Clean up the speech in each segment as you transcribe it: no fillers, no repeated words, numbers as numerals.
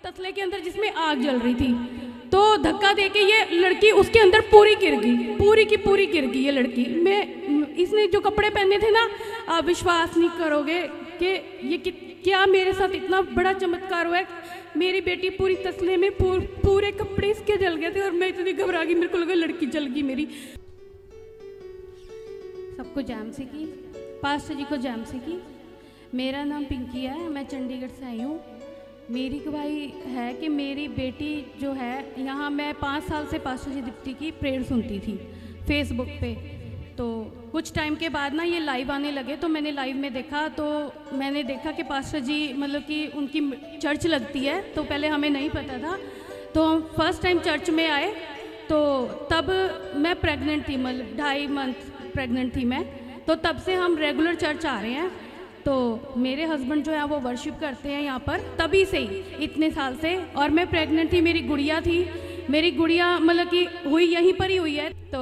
तसले के अंदर जिसमें आग जल रही थी, तो धक्का देके ये लड़की उसके अंदर पूरी गिर गई, पूरी की पूरी गिर गई ये लड़की। मैं इसने जो कपड़े पहने थे ना, आप विश्वास नहीं करोगे कि ये क्या मेरे साथ इतना बड़ा चमत्कार हुआ है। मेरी बेटी पूरी तसले में पूरे कपड़े इसके जल गए थे और मैं इतनी घबरा गई, मेरे को लगा लड़की जल गई मेरी। सबको जैम से की, पास्टर जी को जैम से की। मेरा नाम पिंकी है, मैं चंडीगढ़ से आई हूँ। मेरी गवाही है कि मेरी बेटी जो है, यहाँ मैं 5 साल से पास्टर जी दीप्ति की प्रेयर सुनती थी फेसबुक पे। तो कुछ टाइम के बाद ना ये लाइव आने लगे, तो मैंने लाइव में देखा, तो मैंने देखा कि पास्टर जी मतलब कि उनकी चर्च लगती है, तो पहले हमें नहीं पता था। तो हम फर्स्ट टाइम चर्च में आए, तो तब मैं प्रेग्नेंट थी, मतलब 2.5 मंथ प्रेग्नेंट थी मैं। तो तब से हम रेगुलर चर्च आ रहे हैं। तो मेरे हस्बैंड जो है वो वर्शिप करते हैं यहाँ पर तभी से ही, इतने साल से। और मैं प्रेग्नेंट थी, मेरी गुड़िया थी, मेरी गुड़िया मतलब कि हुई यहीं पर ही हुई है। तो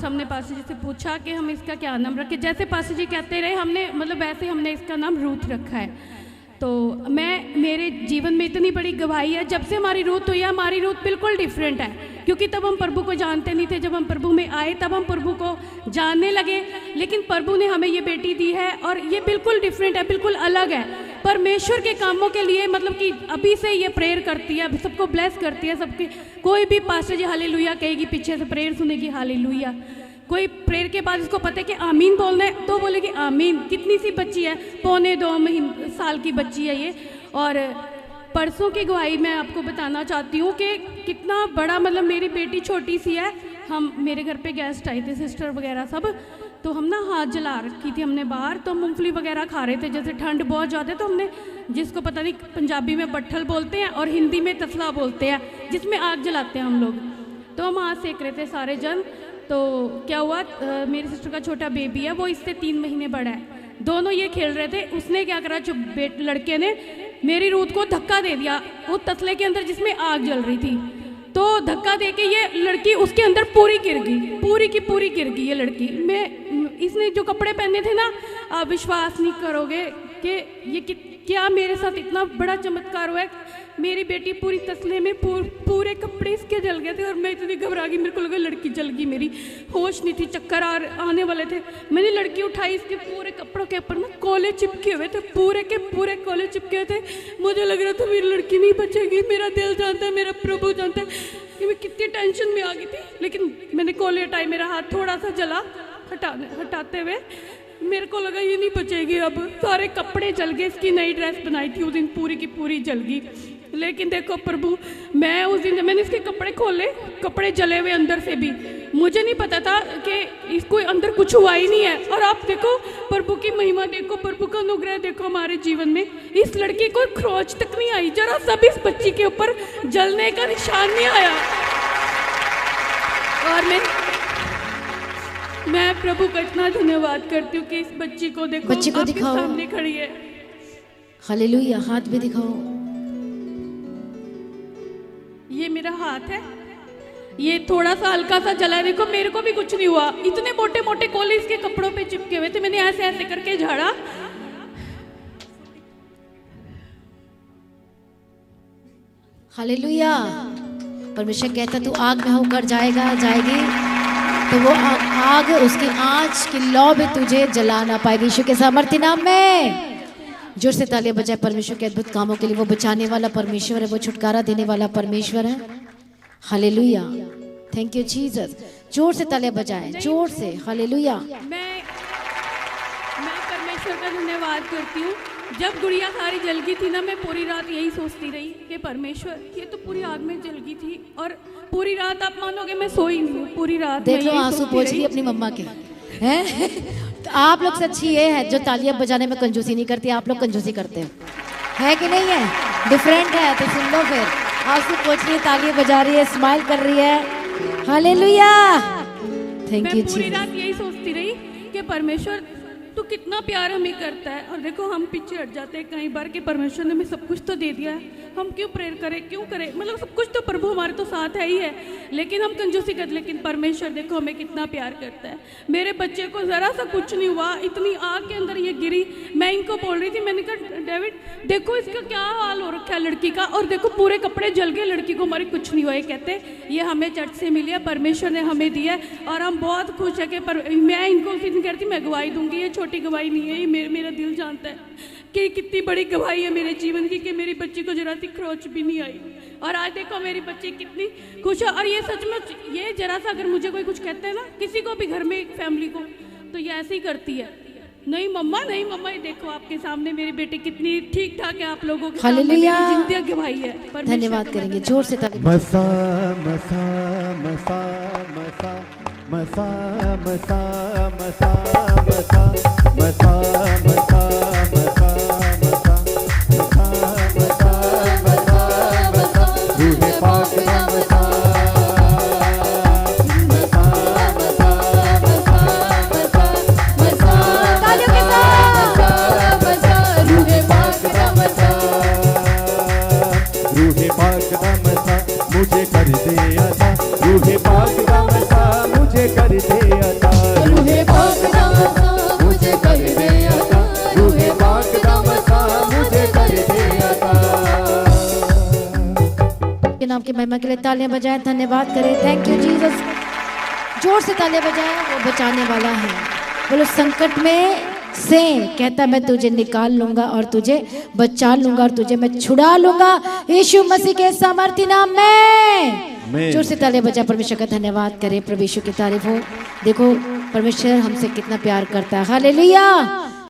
हमने पास्टर जी से पूछा कि हम इसका क्या नाम रखें। जैसे पास्टर जी कहते रहे, हमने मतलब वैसे हमने इसका नाम रूथ रखा है। तो मेरे जीवन में इतनी बड़ी गवाही है, जब से हमारी रूथ हुई है, हमारी रूथ बिल्कुल डिफरेंट है। क्योंकि तब हम प्रभु को जानते नहीं थे, जब हम प्रभु में आए तब हम प्रभु को जानने लगे। लेकिन प्रभु ने हमें ये बेटी दी है और ये बिल्कुल डिफरेंट है, बिल्कुल अलग है। परमेश्वर के कामों के लिए मतलब कि अभी से ये प्रेयर करती है, सबको ब्लेस करती है। सबके कोई भी पास्टर जी हालेलुया कहेगी, पीछे से प्रेयर सुनेगी हालेलुया। कोई प्रेयर के बाद इसको पता है कि आमीन बोलना है, तो बोलेगी आमीन। कितनी सी बच्ची है, 1.25 साल की बच्ची है ये। और परसों की गवाही मैं आपको बताना चाहती हूँ कि कितना बड़ा, मतलब मेरी बेटी छोटी सी है। हम मेरे घर पे गेस्ट आए थे, सिस्टर वगैरह सब। तो हम ना हाथ जला रखी थी हमने बाहर, तो मूंगफली वगैरह खा रहे थे। जैसे ठंड बहुत ज़्यादा है, तो हमने, जिसको पता नहीं पंजाबी में बट्ठल बोलते हैं और हिंदी में तसला बोलते हैं, जिसमें आग जलाते हैं हम लोग। तो हम हाथ सेक रहे थे सारे जन। तो क्या हुआ, मेरी सिस्टर का छोटा बेबी है, वो इससे 3 महीने बड़ा है। दोनों ये खेल रहे थे। उसने क्या करा, जो लड़के ने मेरी रूथ को धक्का दे दिया वो तसले के अंदर जिसमें आग जल रही थी। तो धक्का देके ये लड़की उसके अंदर पूरी गिर गई, पूरी की पूरी गिर गई ये लड़की। इसने जो कपड़े पहने थे ना, आप विश्वास नहीं करोगे कि ये क्या मेरे साथ इतना बड़ा चमत्कार हुआ है। मेरी बेटी पूरी तसले में पूरे कपड़े इसके जल गए थे और मैं इतनी घबरा गई, मेरे को लगा लड़की जल गई मेरी। होश नहीं थी, चक्कर आने वाले थे। मैंने लड़की उठाई, इसके पूरे कपड़ों के ऊपर ना कोले चिपके हुए थे, पूरे के पूरे कोले चिपके हुए थे। मुझे लग रहा था मेरी लड़की नहीं बचेगी। मेरा दिल जानता है, मेरा प्रभु जानता है कि मैं कितनी टेंशन में आ गई थी। लेकिन मैंने कोले हटाए, मेरा हाथ थोड़ा सा जला, हटाते हुए मेरे को लगा ये नहीं बचेगी अब। सारे कपड़े जल गए, इसकी नई ड्रेस बनाई थी उस दिन, पूरी की पूरी जल गई। लेकिन देखो प्रभु, मैं उस दिन जब मैंने इसके कपड़े खोले, कपड़े जले हुए अंदर से भी। मुझे नहीं पता था कि इसको अंदर कुछ हुआ ही नहीं है। और आप देखो प्रभु की महिमा देखो, प्रभु का अनुग्रह देखो हमारे जीवन में। इस लड़की को खरोच तक नहीं आई, जरा सब इस बच्ची के ऊपर जलने का निशान नहीं आया। और मैं प्रभु का इतना धन्यवाद करती हूँ कि इस बच्ची को देखो, बच्ची को दिखाओ, सामने खड़ी है। हालेलुया। हाथ भी दिखाओ। ये मेरा हाथ है, ये थोड़ा सा हल्का सा जला है। देखो मेरे को भी कुछ नहीं हुआ। इतने मोटे मोटे कोले इसके कपड़ों पे चिपके हुए थे, मैंने ऐसे ऐसे करके झाड़ा। हालेलुया। परमेश्वर कहता तू आग में होकर जाएगी, तो वो आग, उसकी आंच की लौ भी तुझे जला ना पाएगी। यीशु के सामर्थ्य नाम में जोर से तालियां बजाए। परमेश्वर के अद्भुत कामों के लिए वो बचाने वाला परमेश्वर है, वो छुटकारा देने वाला परमेश्वर है। Hallelujah, thank you Jesus. जोर से तालियां बजाएं, जोर से। हालेलुया। मैं परमेश्वर का धन्यवाद करती हूँ। जब गुड़िया सारी जल गई थी ना, मैं पूरी रात यही सोचती रही कि परमेश्वर, ये तो पूरी आग में जल गई थी। और पूरी रात आप मानोगे मैं सोई नहीं, पूरी रात। देख लो आंसू पोंछ रही अपनी मम्मा के हैं। तो आप लोग सच्ची ये है जो तालियां बजाने में कंजूसी नहीं करती, आप लोग कंजूसी करते हैं कि नहीं है? डिफरेंट है तो सुन लो फिर। आंसू पोंछ रही है, तालियां बजा रही है, स्माइल कर रही है। Hallelujah, thank you. पूरी रात यही सोचती रही कि परमेश्वर तो कितना प्यार हमें करता है। और देखो हम पीछे हट जाते हैं कई बार कि परमेश्वर ने हमें सब कुछ तो दे दिया है, हम क्यों प्रेयर करें, क्यों करें, मतलब सब कुछ तो प्रभु हमारे तो साथ है ही है, लेकिन हम कंजूसी करते। लेकिन परमेश्वर देखो हमें कितना प्यार करता है। मेरे बच्चे को ज़रा सा कुछ नहीं हुआ, इतनी आग के अंदर ये गिरी, मैं इनको बोल रही थी, मैंने कहा डेविड देखो इसका क्या हाल हो रखा है लड़की का, और देखो पूरे कपड़े जल गए, लड़की को हमारी कुछ नहीं हुआ। ये कहते ये हमें चर्च से मिली है, परमेश्वर ने हमें दिया है, और हम बहुत खुश है कि मैं इनको उस दिन कहती मैं गवाही दूंगी, ये छोटी गवाही नहीं है, ये मेरा दिल जानता है कि कितनी बड़ी गवाही है मेरे जीवन की कि मेरी बच्ची को जरा सी खरोच भी नहीं आई, और आज देखो मेरी बच्ची कितनी खुश है। और ये सचमुच ये जरा सा अगर मुझे कोई कुछ कहता है ना, किसी को भी घर में एक फैमिली को, तो ये ऐसे ही करती है, नहीं मम्मा नहीं मम्मा, ये देखो आपके सामने मेरी बेटी कितनी ठीक ठाक है, आप लोगों के सामने मेरी जिंदगी गवाही है। धन्यवाद करेंगे जोर से ताली। मसा मसा मसा मसा मसा मसा मसा मसा मसा मसा मसा रूहे पाक का मसा मुझे कर दे अता, रूहे पाक का मसा मुझे कर दे अता, रूहे पाक का मसा मुझे कर दे अता, रूहे पाक का मसा मुझे कर दे अता। के नाम की महिमा के लिए तालियां बजाएं, धन्यवाद करें, थैंक यू जीसस। जोर से तालियां बजाएं, वो बचाने वाला है। बोलो संकट में से कहता मैं तुझे निकाल लूंगा और तुझे बचा लूंगा और तुझे मैं छुड़ा लूंगा यीशु मसीह के सामर्थी नाम में। जोर से तालियां बजा परमेश्वर का धन्यवाद करें, प्रभु यीशु की तारीफ हो। देखो परमेश्वर हमसे कितना प्यार करता है, हालेलुया।